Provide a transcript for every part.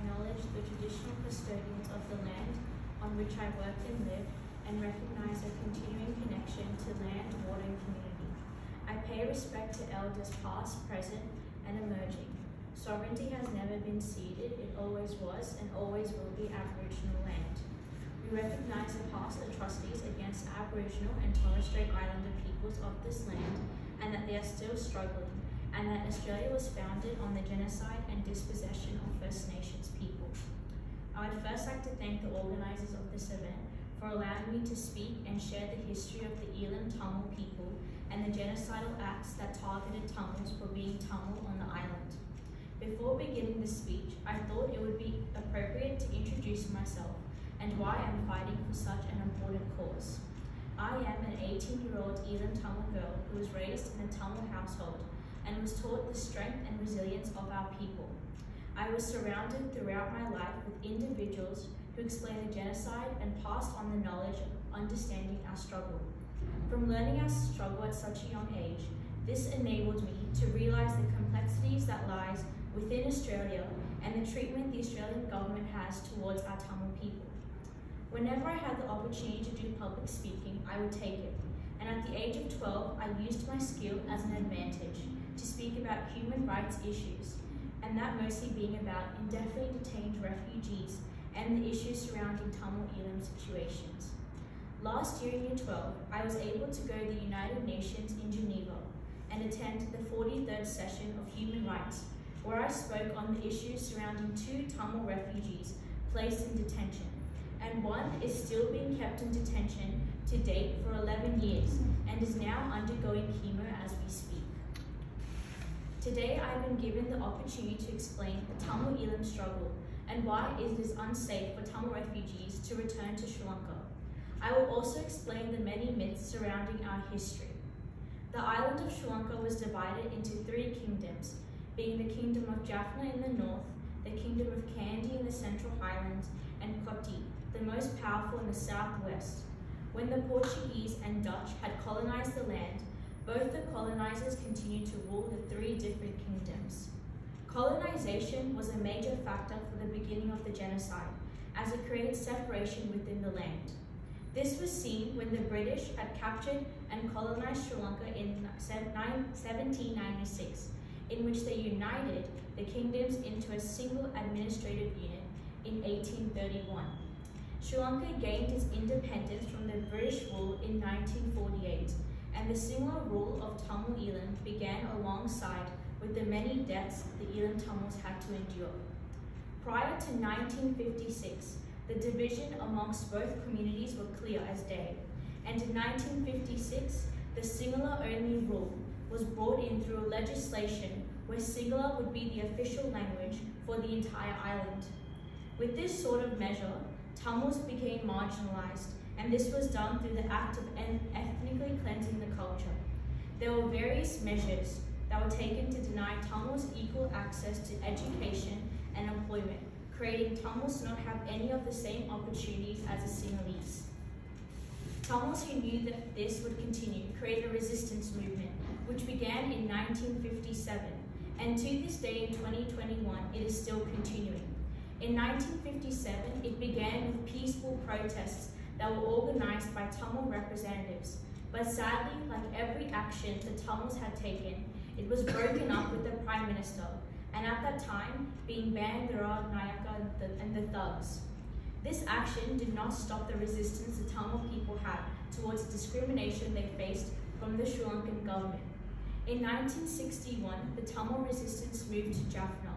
acknowledge the traditional custodians of the land on which I work and live, and recognize a continuing connection to land, water, and community. I pay respect to elders past, present, and emerging. Sovereignty has never been ceded, it always was and always will be Aboriginal land. We recognize the past atrocities against Aboriginal and Torres Strait Islander peoples of this land, and that they are still struggling, and that Australia was founded on the genocide and dispossession of First Nations people. I would first like to thank the organisers of this event for allowing me to speak and share the history of the Elam Tamil people and the genocidal acts that targeted Tamils for being Tamil on the island. Before beginning the speech, I thought it would be appropriate to introduce myself and why I'm fighting for such an important cause. I am an 18-year-old Elam Tamil girl who was raised in a Tamil household and was taught the strength and resilience of our people. I was surrounded throughout my life with individuals who explained the genocide and passed on the knowledge of understanding our struggle. From learning our struggle at such a young age, this enabled me to realise the complexities that lies within Australia and the treatment the Australian government has towards our Tamil people. Whenever I had the opportunity to do public speaking, I would take it. And at the age of 12, I used my skill as an advantage to speak about human rights issues, and that mostly being about indefinitely detained refugees and the issues surrounding Tamil Elam situations. Last year in Year 12, I was able to go to the United Nations in Geneva and attend the 43rd session of Human Rights, where I spoke on the issues surrounding 2 Tamil refugees placed in detention, and one is still being kept in detention to date for 11 years and is now undergoing chemo as we speak. Today I have been given the opportunity to explain the Tamil Elam struggle and why it is unsafe for Tamil refugees to return to Sri Lanka. I will also explain the many myths surrounding our history. The island of Sri Lanka was divided into 3 kingdoms, being the Kingdom of Jaffna in the north, the Kingdom of Kandy in the Central Highlands, and Koti, the most powerful in the southwest. When the Portuguese and Dutch had colonized the land, both the colonizers continued to rule the 3 different kingdoms. Colonization was a major factor for the beginning of the genocide, as it created separation within the land. This was seen when the British had captured and colonized Sri Lanka in 1796, in which they united the kingdoms into a single administrative unit in 1831. Sri Lanka gained its independence from the British rule in 1948, and the similar rule of Tamil Elam began alongside with the many deaths the Elam Tamils had to endure. Prior to 1956, the division amongst both communities were clear as day, and in 1956, the Sinhala-only rule was brought in through legislation where Sinhala would be the official language for the entire island. With this sort of measure, Tamils became marginalized, and this was done through the act of ethnically cleansing the culture. There were various measures that were taken to deny Tamils equal access to education and employment, creating Tamils to not have any of the same opportunities as the Sinhalese. Tamils who knew that this would continue created a resistance movement, which began in 1957, and to this day in 2021, it is still continuing. In 1957, it began with peaceful protests that were organized by Tamil representatives, but sadly, like every action the Tamils had taken, it was broken up with the Prime Minister, and at that time, being Bandara Nayaka and the thugs. This action did not stop the resistance the Tamil people had towards discrimination they faced from the Sri Lankan government. In 1961, the Tamil resistance moved to Jaffna,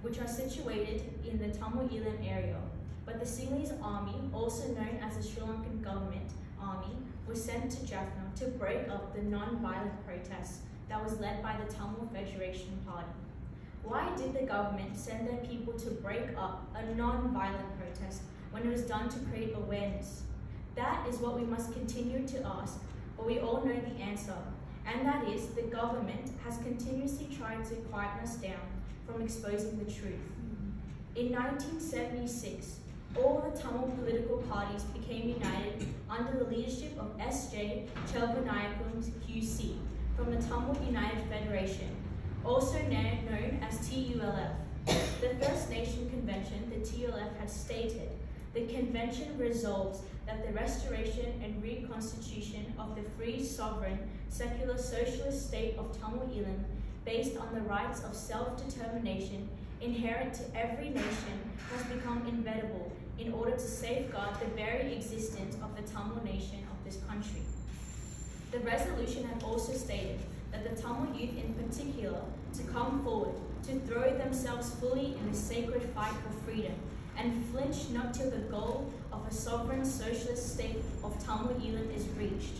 which are situated in the Tamil Elam area, but the Sinhalese army, also known as the Sri Lankan government army, was sent to Jaffna to break up the non-violent protests that was led by the Tamil Federation Party. Why did the government send their people to break up a non-violent protest when it was done to create awareness? That is what we must continue to ask, but we all know the answer, and that is the government has continuously tried to quiet us down from exposing the truth. In 1976, all the Tamil political parties became united under the leadership of S.J. Chelvanayakam QC from the Tamil United Federation, also known as TULF. The First Nation Convention the TLF had stated, the convention resolves that the restoration and reconstitution of the free, sovereign, secular, socialist state of Tamil Eelam, based on the rights of self-determination inherent to every nation, has become inevitable in order to safeguard the very existence of the Tamil nation of this country. The resolution had also stated that the Tamil youth in particular to come forward, to throw themselves fully in the sacred fight for freedom, and flinch not till the goal of a sovereign socialist state of Tamil Eelam is reached.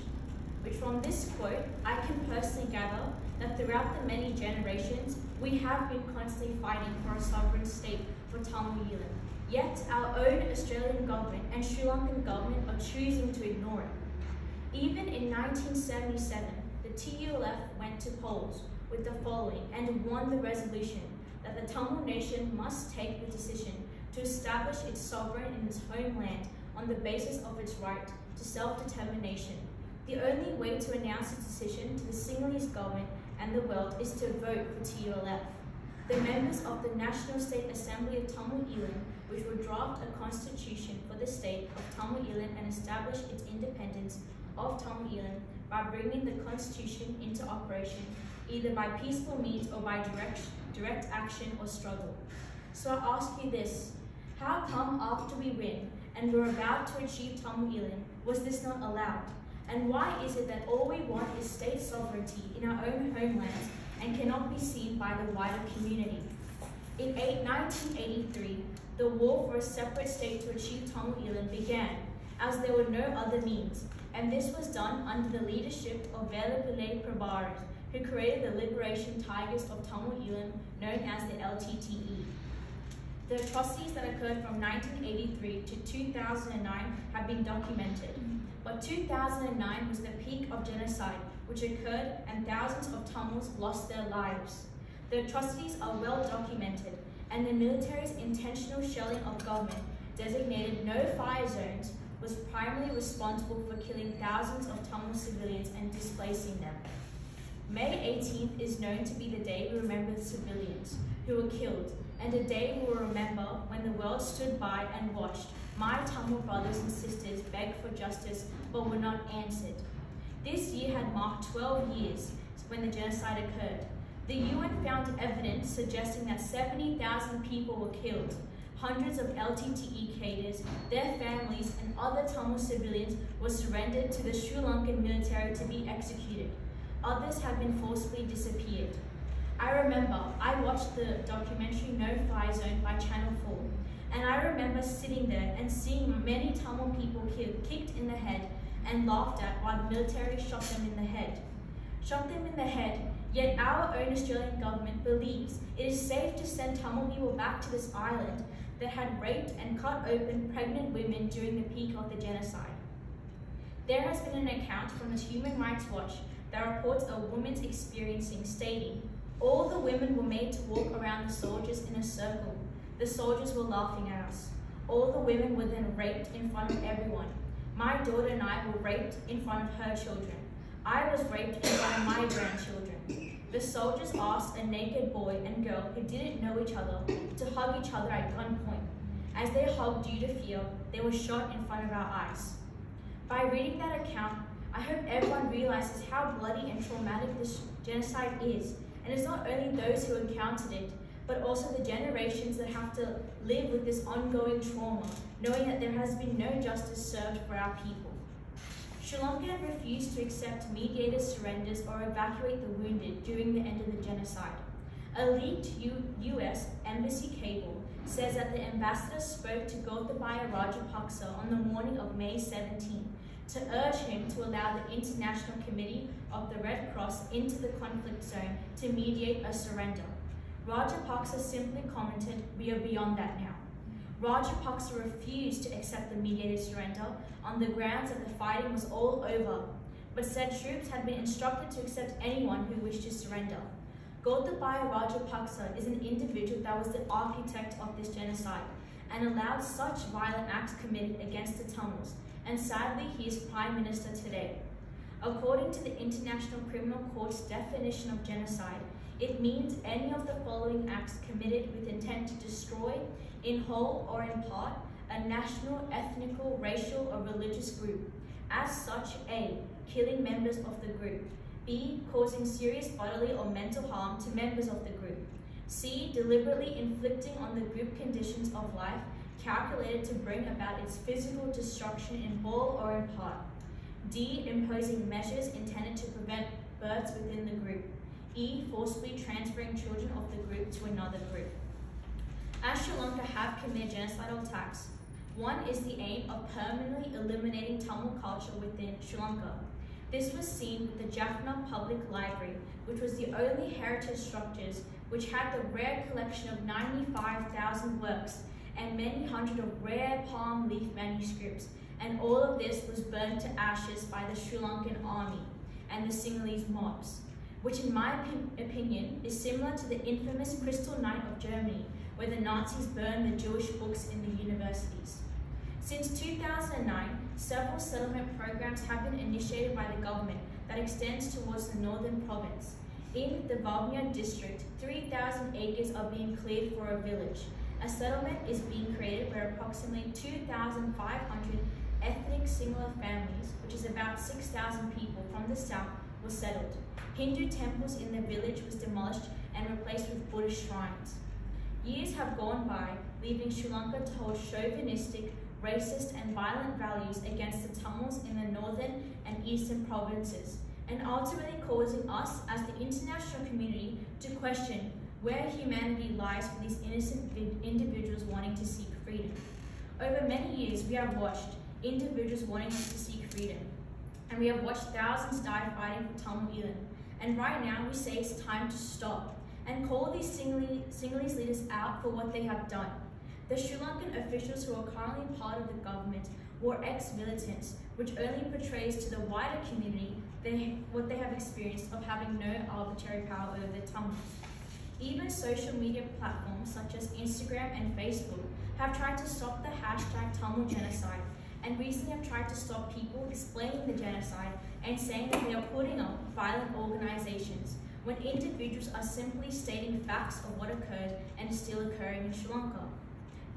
Which from this quote, I can personally gather that throughout the many generations, we have been constantly fighting for a sovereign state for Tamil Eelam. Yet our own Australian government and Sri Lankan government are choosing to ignore it. Even in 1977, the TULF went to polls with the following and won the resolution that the Tamil nation must take the decision to establish its sovereign in its homeland on the basis of its right to self-determination. The only way to announce its decision to the Sinhalese government and the world is to vote for TULF. The members of the National State Assembly of Tamil Eelam, which will draft a constitution for the state of Tamil Eelam and establish its independence of Tamil Eelam by bringing the constitution into operation, either by peaceful means or by direct action or struggle. So I ask you this, how come after we win and we're about to achieve Tamil Eelam, was this not allowed? And why is it that all we want is state sovereignty in our own homelands and cannot be seen by the wider community? In 1983, the war for a separate state to achieve Tamil Eelam began, as there were no other means, and this was done under the leadership of Velapillai Prabharan, who created the Liberation Tigers of Tamil Eelam, known as the LTTE. The atrocities that occurred from 1983 to 2009 have been documented, but 2009 was the peak of genocide which occurred and thousands of Tamils lost their lives. The atrocities are well documented, and the military's intentional shelling of government designated no-fire zones was primarily responsible for killing thousands of Tamil civilians and displacing them. May 18th is known to be the day we remember the civilians who were killed, and a day we will remember when the world stood by and watched my Tamil brothers and sisters beg for justice but were not answered. This year had marked 12 years when the genocide occurred. The UN found evidence suggesting that 70,000 people were killed. Hundreds of LTTE cadres, their families, and other Tamil civilians were surrendered to the Sri Lankan military to be executed. Others have been forcibly disappeared. I remember I watched the documentary No Fire Zone by Channel 4, and I remember sitting there and seeing many Tamil people kicked in the head and laughed at while the military shot them in the head. Shot them in the head, yet our own Australian government believes it is safe to send Tamil people back to this island that had raped and cut open pregnant women during the peak of the genocide. There has been an account from the Human Rights Watch that reports a woman's experiencing, stating, all the women were made to walk around the soldiers in a circle. The soldiers were laughing at us. All the women were then raped in front of everyone. My daughter and I were raped in front of her children. I was raped in front of my grandchildren. The soldiers asked a naked boy and girl who didn't know each other to hug each other at gunpoint. As they hugged due to fear, they were shot in front of our eyes. By reading that account, I hope everyone realizes how bloody and traumatic this genocide is. And it's not only those who encountered it, but also the generations that have to live with this ongoing trauma, knowing that there has been no justice served for our people. Sri Lanka had refused to accept mediated surrenders or evacuate the wounded during the end of the genocide. A leaked US embassy cable says that the ambassador spoke to Gotabaya Rajapaksa on the morning of May 17th to urge him to allow the International Committee of the Red Cross into the conflict zone to mediate a surrender. Rajapaksa simply commented, "We are beyond that now." Rajapaksa refused to accept the mediated surrender on the grounds that the fighting was all over, but said troops had been instructed to accept anyone who wished to surrender. Gotabaya Rajapaksa is an individual that was the architect of this genocide and allowed such violent acts committed against the Tamils, and sadly he is Prime Minister today. According to the International Criminal Court's definition of genocide, it means any of the following acts committed with intent to destroy, in whole or in part, a national, ethnical, racial, or religious group. As such, A, killing members of the group. B, causing serious bodily or mental harm to members of the group. C, deliberately inflicting on the group conditions of life calculated to bring about its physical destruction in whole or in part. D, imposing measures intended to prevent births within the group. E, forcibly transferring children of the group to another group. As Sri Lanka have committed genocidal acts, one is the aim of permanently eliminating Tamil culture within Sri Lanka. This was seen with the Jaffna Public Library, which was the only heritage structures which had the rare collection of 95,000 works and many hundred of rare palm leaf manuscripts, and all of this was burned to ashes by the Sri Lankan army and the Sinhalese mobs, which in my opinion is similar to the infamous Crystal Night of Germany, where the Nazis burned the Jewish books in the universities. Since 2009, several settlement programs have been initiated by the government that extends towards the northern province. In the Valmia district, 3,000 acres are being cleared for a village. A settlement is being created where approximately 2,500 ethnic Sinhala families, which is about 6,000 people from the south, were settled. Hindu temples in the village was demolished and replaced with Buddhist shrines. Years have gone by, leaving Sri Lanka to hold chauvinistic, racist and violent values against the Tamils in the northern and eastern provinces, and ultimately causing us as the international community to question where humanity lies for these innocent individuals wanting to seek freedom. Over many years, we have watched individuals wanting to seek freedom, and we have watched thousands die fighting for Tamil Eelam. And right now, we say it's time to stop and call these Sinhalese leaders out for what they have done. The Sri Lankan officials who are currently part of the government were ex-militants, which only portrays to the wider community what they have experienced of having no arbitrary power over the Tamils. Even social media platforms such as Instagram and Facebook have tried to stop the hashtag Tamil genocide, and recently have tried to stop people explaining the genocide and saying that they are putting up violent organizations, when individuals are simply stating facts of what occurred and is still occurring in Sri Lanka.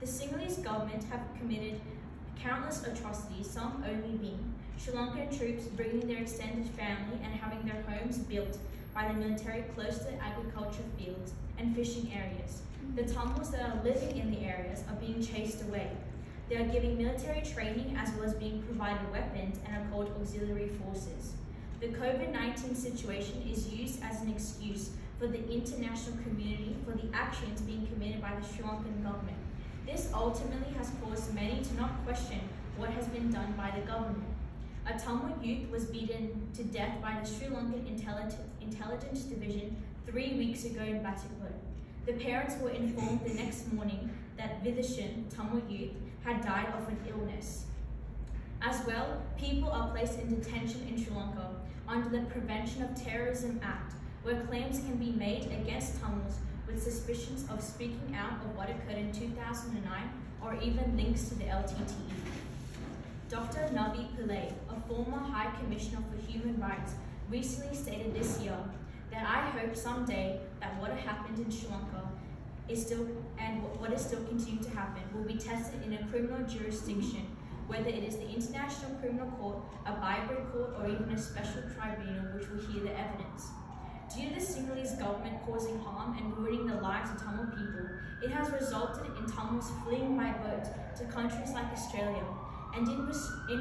The Sinhalese government have committed countless atrocities, some only being Sri Lankan troops bringing their extended family and having their homes built by the military close to agriculture fields and fishing areas. The Tamils that are living in the areas are being chased away. They are giving military training as well as being provided weapons and are called auxiliary forces. The COVID-19 situation is used as an excuse for the international community for the actions being committed by the Sri Lankan government. This ultimately has caused many to not question what has been done by the government. A Tamil youth was beaten to death by the Sri Lankan Intelligence Division 3 weeks ago in Batticaloa. The parents were informed the next morning that Vidishan, Tamil youth, had died of an illness. As well, people are placed in detention in Sri Lanka under the Prevention of Terrorism Act, where claims can be made against Tamils with suspicions of speaking out of what occurred in 2009 or even links to the LTTE. Dr. Navi Pillai, a former High Commissioner for Human Rights, recently stated this year that I hope someday that what happened in Sri Lanka is still, and what is still continuing to happen, will be tested in a criminal jurisdiction, whether it is the International Criminal Court, a hybrid court, or even a special tribunal which will hear the evidence. Due to the Sinhalese government causing harm and ruining the lives of Tamil people, it has resulted in Tamils fleeing by boat to countries like Australia, and in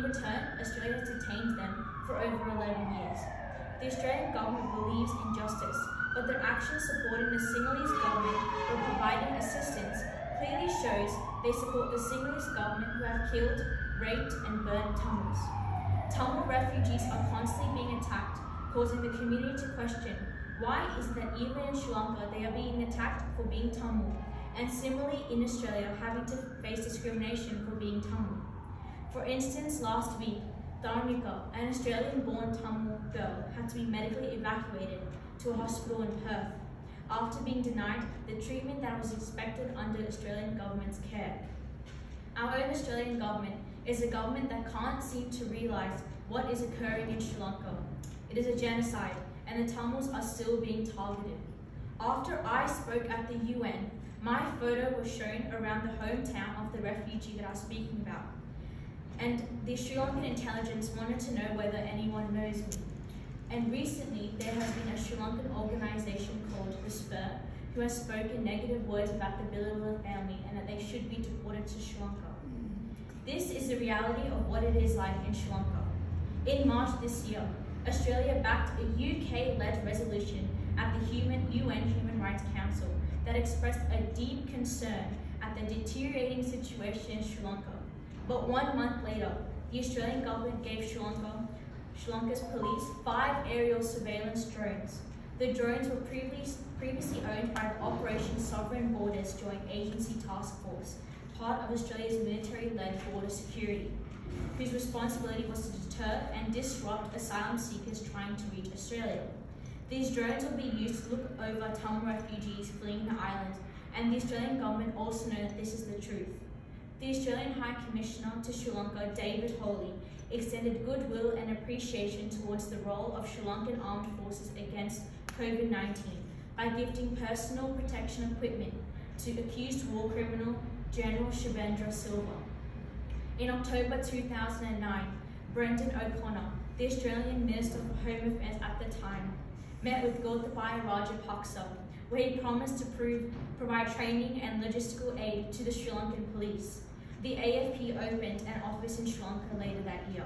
return, Australia has detained them for over 11 years. The Australian government believes in justice, but their actions supporting the Sinhalese government or providing assistance clearly shows they support the Sinhalese government who have killed, raped, and burnt Tamils. Tamil refugees are constantly being attacked, causing the community to question why is it that even in Sri Lanka they are being attacked for being Tamil, and similarly in Australia having to face discrimination for being Tamil. For instance, last week, Renuga, an Australian-born Tamil girl, had to be medically evacuated to a hospital in Perth after being denied the treatment that was expected under Australian government's care. Our own Australian government is a government that can't seem to realise what is occurring in Sri Lanka. It is a genocide, and the Tamils are still being targeted. After I spoke at the UN, My photo was shown around the hometown of the refugee that I was speaking about. And the Sri Lankan intelligence wanted to know whether anyone knows me. And recently, there has been a Sri Lankan organisation called the Spur, who has spoken negative words about the Bilawila family and that they should be deported to Sri Lanka. This is the reality of what it is like in Sri Lanka. In March this year, Australia backed a UK-led resolution at the UN Human Rights Council that expressed a deep concern at the deteriorating situation in Sri Lanka. But 1 month later, the Australian government gave Sri Lanka's police 5 aerial surveillance drones. The drones were previously owned by the Operation Sovereign Borders Joint Agency Task Force, part of Australia's military-led border security, whose responsibility was to deter and disrupt asylum seekers trying to reach Australia. These drones will be used to look over Tamil refugees fleeing the island, and the Australian government also know that this is the truth. The Australian High Commissioner to Sri Lanka, David Hawley, extended goodwill and appreciation towards the role of Sri Lankan armed forces against COVID-19 by gifting personal protection equipment to accused war criminal General Shivendra Silva. In October 2009, Brendan O'Connor, the Australian Minister for Home Affairs at the time, met with Gotabaya Rajapaksa, where he promised to provide training and logistical aid to the Sri Lankan police. The AFP opened an office in Sri Lanka later that year.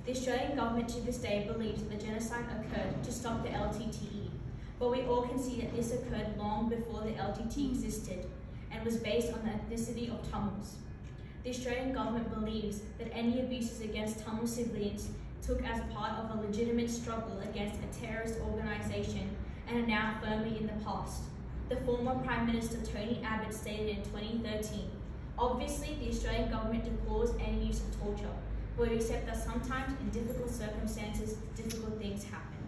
The Australian government to this day believes that the genocide occurred to stop the LTTE, but we all can see that this occurred long before the LTTE existed and was based on the ethnicity of Tamils. The Australian government believes that any abuses against Tamil civilians took as part of a legitimate struggle against a terrorist organisation and are now firmly in the past. The former Prime Minister Tony Abbott stated in 2013, "Obviously, the Australian government deplores any use of torture, but we accept that sometimes in difficult circumstances, difficult things happen."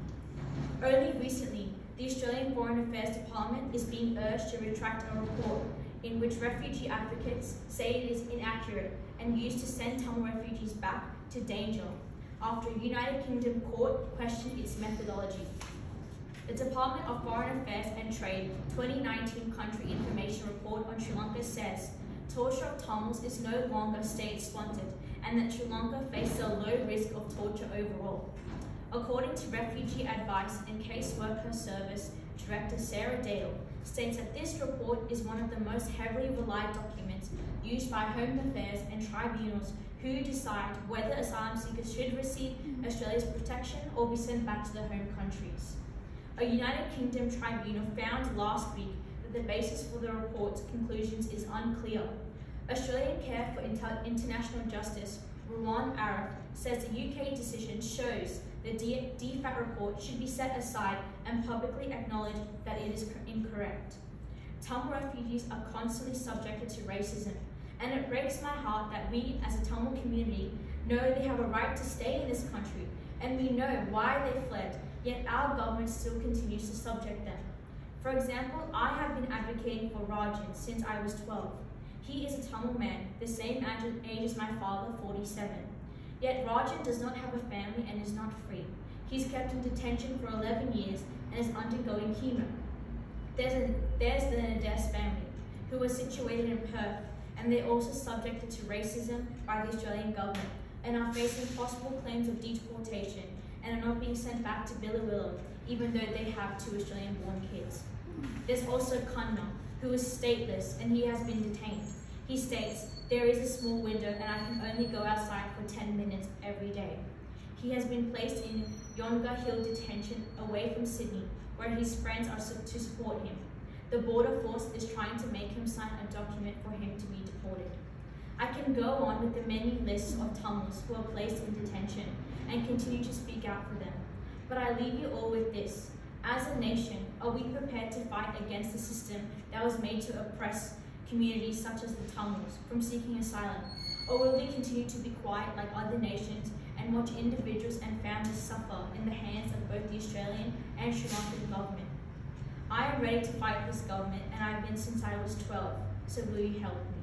Only recently, the Australian Foreign Affairs Department is being urged to retract a report in which refugee advocates say it is inaccurate and used to send Tamil refugees back to danger after a United Kingdom court questioned its methodology. The Department of Foreign Affairs and Trade 2019 Country Information Report on Sri Lanka says torture of Tamils is no longer state-sponsored and that Sri Lanka faces a low risk of torture overall. According to Refugee Advice and Caseworker Service Director Sarah Dale, states that this report is one of the most heavily relied documents used by Home Affairs and tribunals who decide whether asylum seekers should receive Australia's protection or be sent back to their home countries. A United Kingdom tribunal found last week that the basis for the report's conclusions is unclear. Australian Care for International Justice, Ruwan Arif, says the UK decision shows the DFAT report should be set aside and publicly acknowledge that it is incorrect. Tamil refugees are constantly subjected to racism, and it breaks my heart that we as a Tamil community know they have a right to stay in this country, and we know why they fled, yet our government still continues to subject them. For example, I have been advocating for Rajan since I was 12. He is a Tamil man, the same age as my father, 47. Yet Rajan does not have a family and is not free. He's kept in detention for 11 years and is undergoing chemo. There's the Nades family, who are situated in Perth, and they're also subjected to racism by the Australian government and are facing possible claims of deportation and are not being sent back to Bilawila, even though they have 2 Australian-born kids. There's also Kanna, who is stateless and he has been detained. He states, "There is a small window and I can only go outside for 10 minutes every day." He has been placed in Yonga Hill detention away from Sydney, where his friends are to support him. The border force is trying to make him sign a document for him to be deported. I can go on with the many lists of Tamils who are placed in detention and continue to speak out for them. But I leave you all with this. As a nation, are we prepared to fight against the system that was made to oppress communities such as the Tamils from seeking asylum? Or will we continue to be quiet like other nations and watch individuals and families suffer in the hands of both the Australian and Sri Lankan government? I am ready to fight this government, and I've been since I was 12, so will you help me?